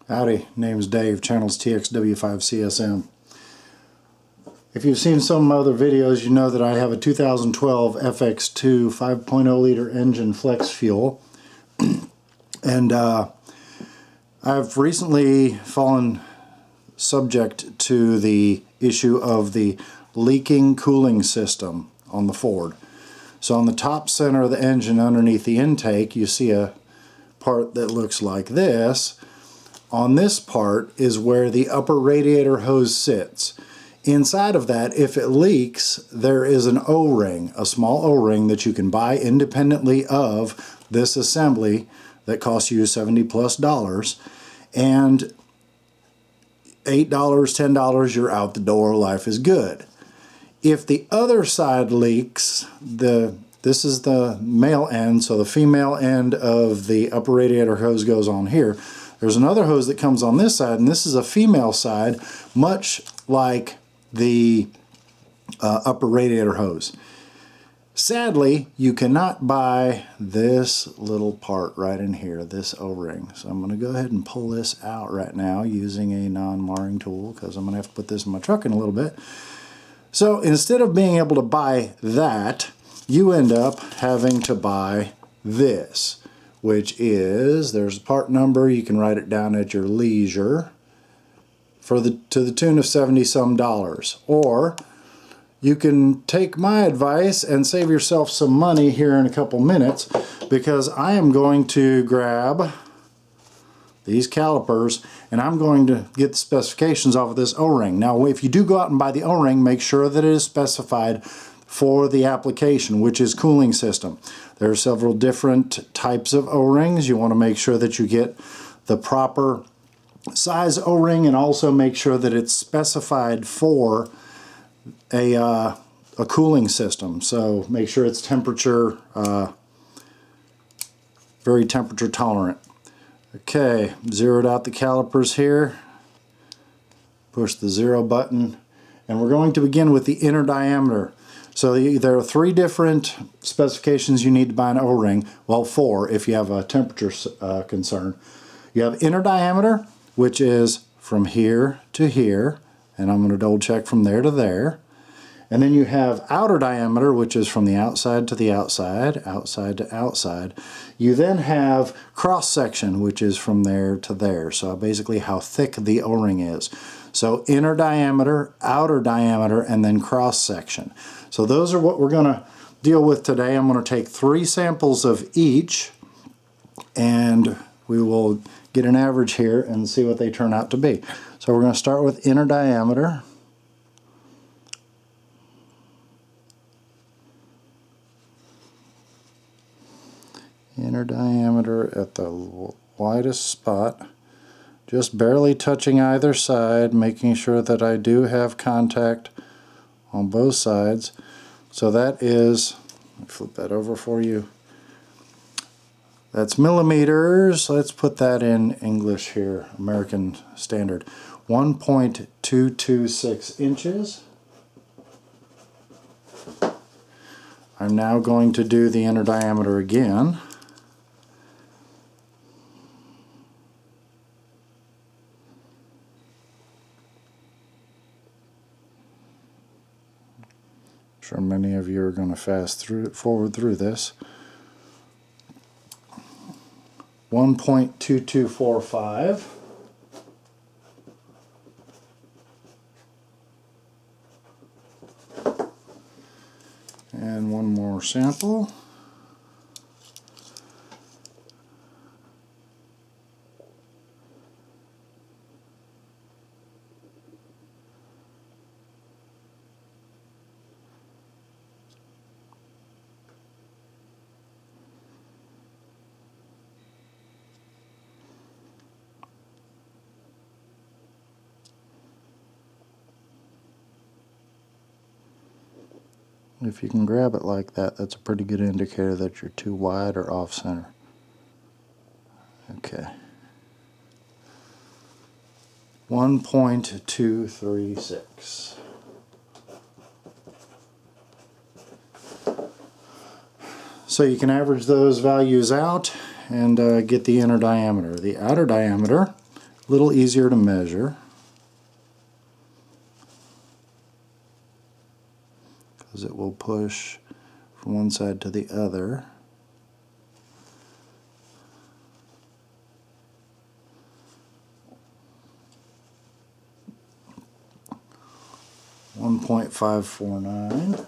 Howdy, name's Dave, channel's TXW5CSM. If you've seen some other videos, you know that I have a 2012 FX2 5.0 liter engine FlexFuel. And I've recently fallen subject to the issue of the leaking cooling system on the Ford. So on the top center of the engine underneath the intake, you see a part that looks like this. On this part is where the upper radiator hose sits. Inside of that, if it leaks, there is an O-ring, a small O-ring that you can buy independently of this assembly that costs you $70+ and $8, $10, you're out the door, life is good. If the other side leaks, this is the male end, so the female end of the upper radiator hose goes on here. There's another hose that comes on this side, and this is a female side, much like the upper radiator hose. Sadly, you cannot buy this little part right in here, this O-ring. So I'm going to go ahead and pull this out right now using a non-marring tool, because I'm going to have to put this in my truck in a little bit. So instead of being able to buy that, you end up having to buy this, which is, there's a part number, you can write it down at your leisure, to the tune of $70-some. Or you can take my advice and save yourself some money here in a couple minutes, because I am going to grab these calipers and I'm going to get the specifications off of this O-ring. Now, if you do go out and buy the O-ring, make sure that it is specified for the application, which is cooling system. There are several different types of O-rings. You want to make sure that you get the proper size O-ring, and also make sure that it's specified for a cooling system. So make sure it's temperature, very temperature tolerant. Okay, zeroed out the calipers here. Push the 0 button, and we're going to begin with the inner diameter. So there are 3 different specifications you need to buy an O-ring. Well, 4 if you have a temperature concern. You have inner diameter, which is from here to here, and I'm going to double check from there to there. And then you have outer diameter, which is from the outside to the outside, outside to outside. You then have cross section, which is from there to there. So basically how thick the O-ring is. So inner diameter, outer diameter, and then cross section. So those are what we're going to deal with today. I'm going to take 3 samples of each, and we will get an average here and see what they turn out to be. So we're going to start with inner diameter. Inner diameter at the widest spot, just barely touching either side, making sure that I do have contact on both sides. So that is, let me flip that over for you. That's millimeters. Let's put that in English here, American Standard. 1.226 inches. I'm now going to do the inner diameter again. I'm sure many of you are going to forward through this. 1.2245. And one more sample. If you can grab it like that, that's a pretty good indicator that you're too wide or off center. Okay. 1.236. So you can average those values out and get the inner diameter. The outer diameter A little easier to measure because it will push from one side to the other. .549.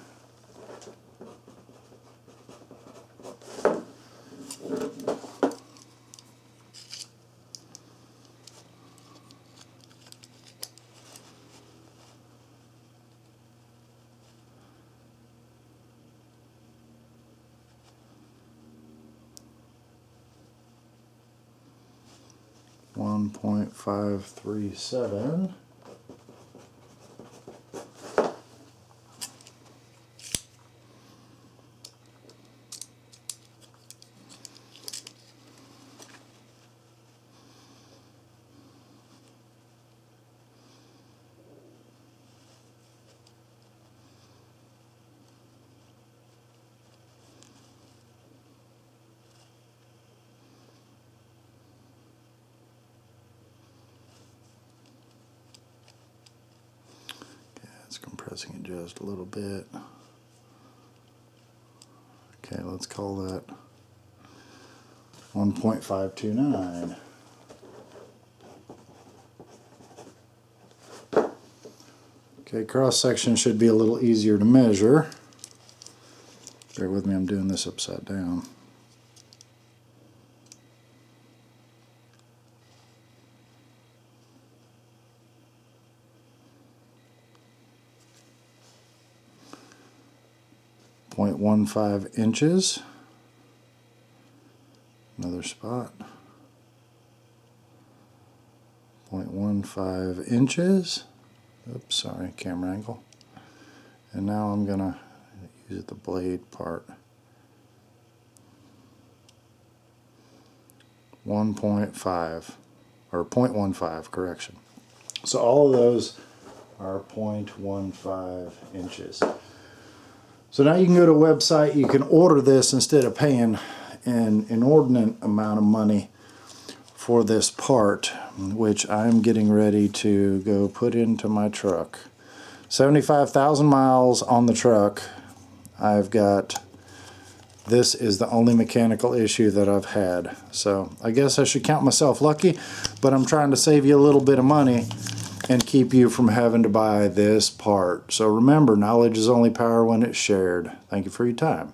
.537. It's compressing it just a little bit. Okay, let's call that 1.529. Okay, cross section should be a little easier to measure. Bear with me, I'm doing this upside down. .15 inches. Another spot. 0.15 inches. Oops, sorry, camera angle. And now I'm gonna use the blade part. 1.5 or 0.15, correction. So all of those are 0.15 inches. So now you can go to a website, you can order this instead of paying an inordinate amount of money for this part, which I'm getting ready to go put into my truck. 75,000 miles on the truck. I've got, this is the only mechanical issue that I've had. So I guess I should count myself lucky, but I'm trying to save you a little bit of money and keep you from having to buy this part. So remember, knowledge is only power when it's shared. Thank you for your time.